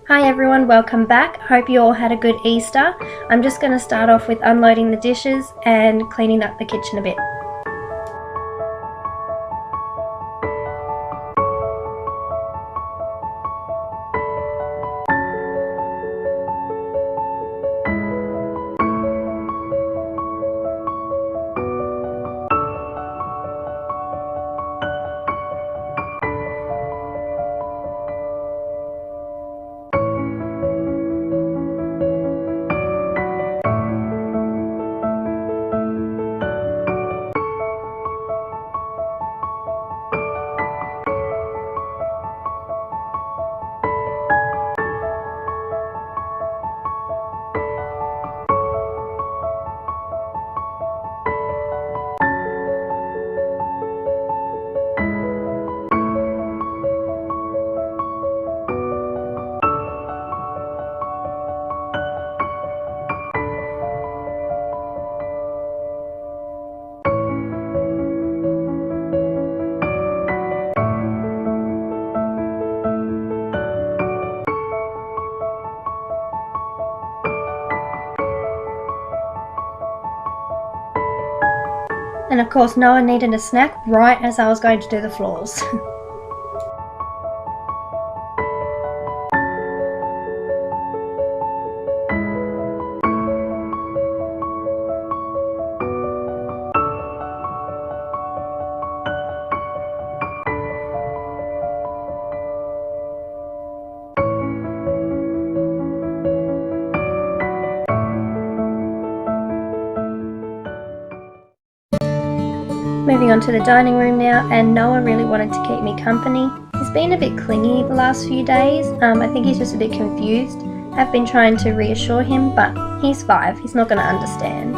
Hi everyone, welcome back. Hope you all had a good Easter. I'm just going to start off with unloading the dishes and cleaning up the kitchen a bit. And of course, Noah needed a snack right as I was going to do the floors. Moving on to the dining room now, and Noah really wanted to keep me company. He's been a bit clingy the last few days. I think he's just a bit confused. I've been trying to reassure him, but he's 5, he's not going to understand.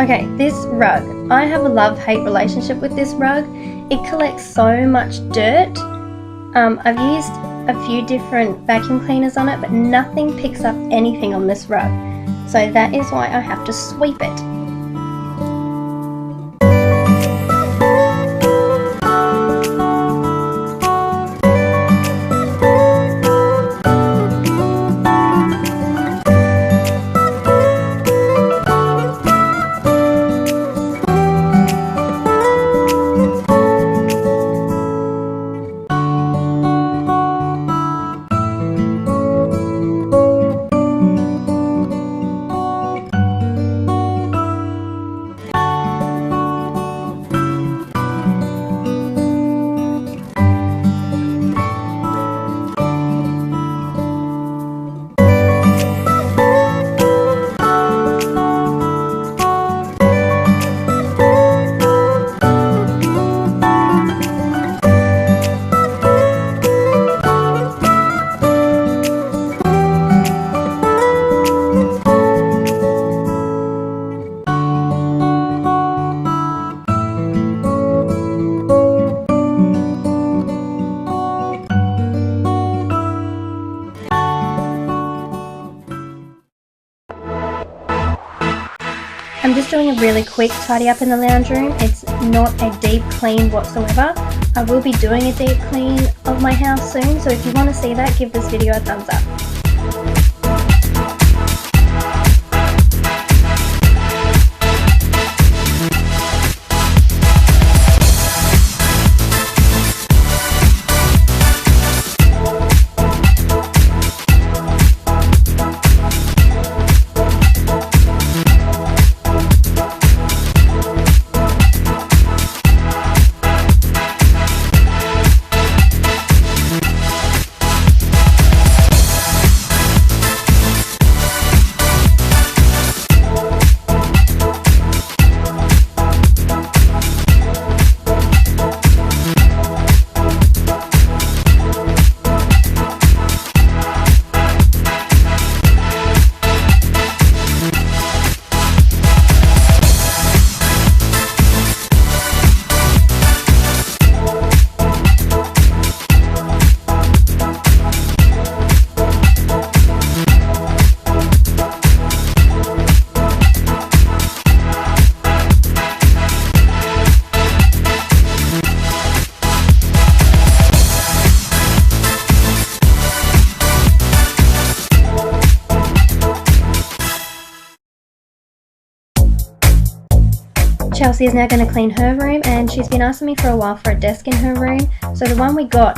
Okay, this rug. I have a love-hate relationship with this rug. It collects so much dirt. I've used a few different vacuum cleaners on it, but nothing picks up anything on this rug. So that is why I have to sweep it. doing a really quick tidy up in the lounge room. It's not a deep clean whatsoever. I will be doing a deep clean of my house soon, so if you want to see that, give this video a thumbs up. Chelsea is now going to clean her room, and she's been asking me for a while for a desk in her room. So the one we got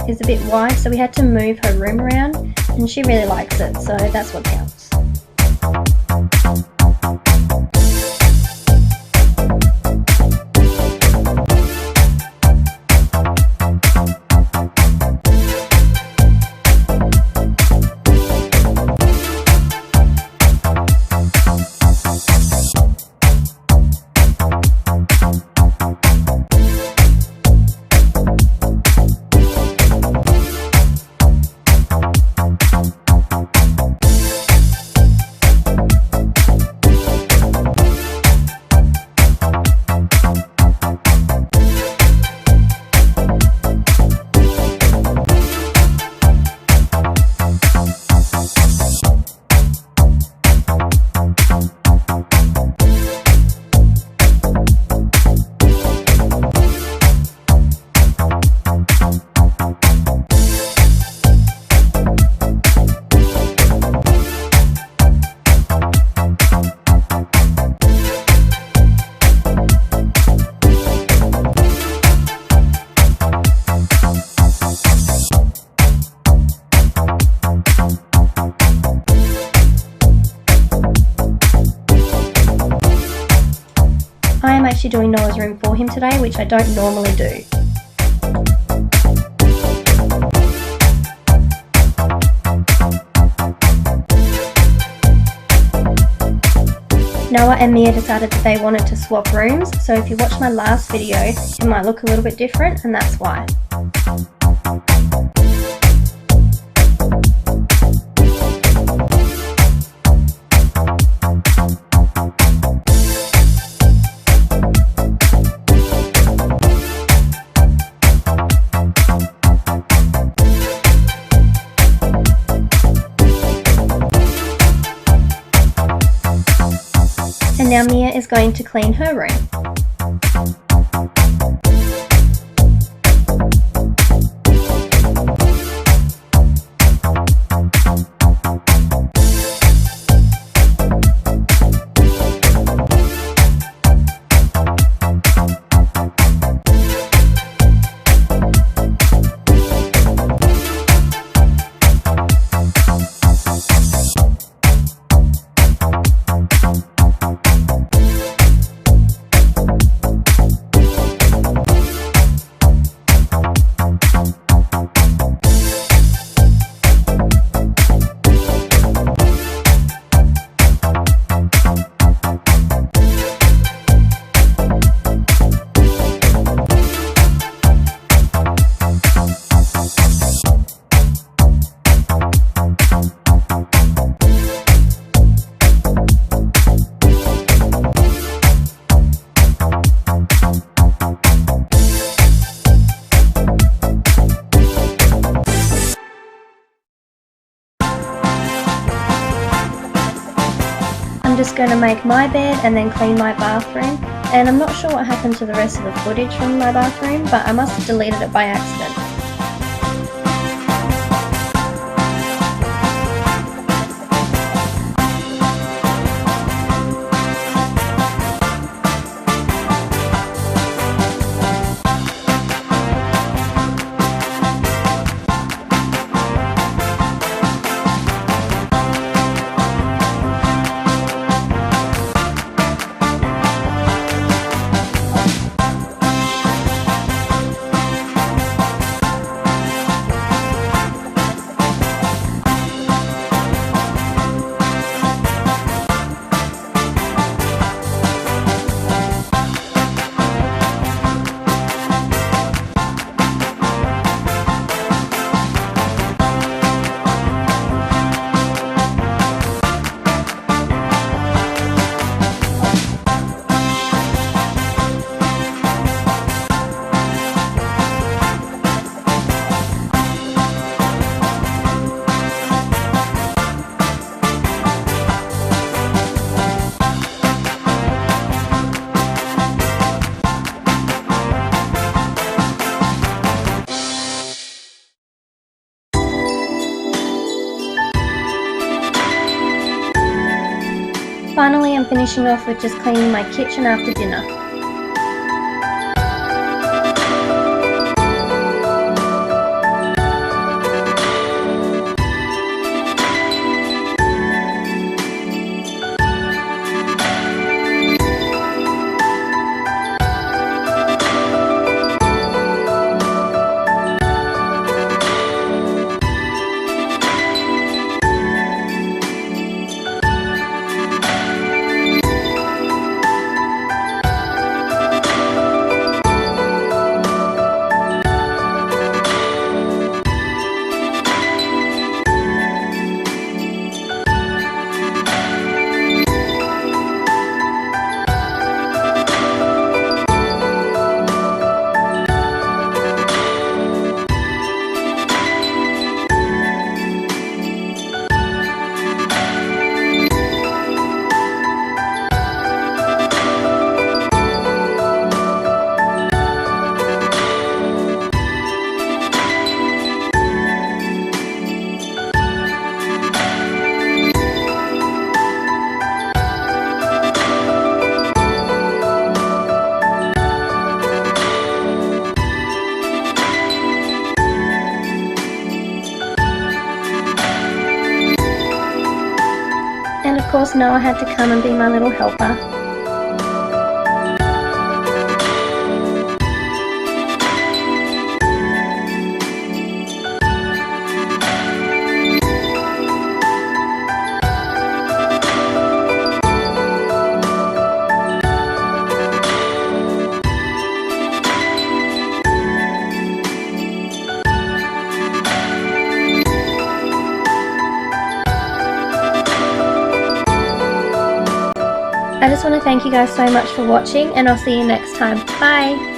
is a bit wide, so we had to move her room around, and she really likes it, so that's what counts. I am actually doing Noah's room for him today, which I don't normally do. Noah and Mia decided that they wanted to swap rooms, so if you watch my last video, it might look a little bit different, and that's why. And now Mia is going to clean her room. going to make my bed and then clean my bathroom, and I'm not sure what happened to the rest of the footage from my bathroom, but I must have deleted it by accident. Finally, I'm finishing off with just cleaning my kitchen after dinner. And of course Noah had to come and be my little helper. I just want to thank you guys so much for watching, and I'll see you next time. Bye!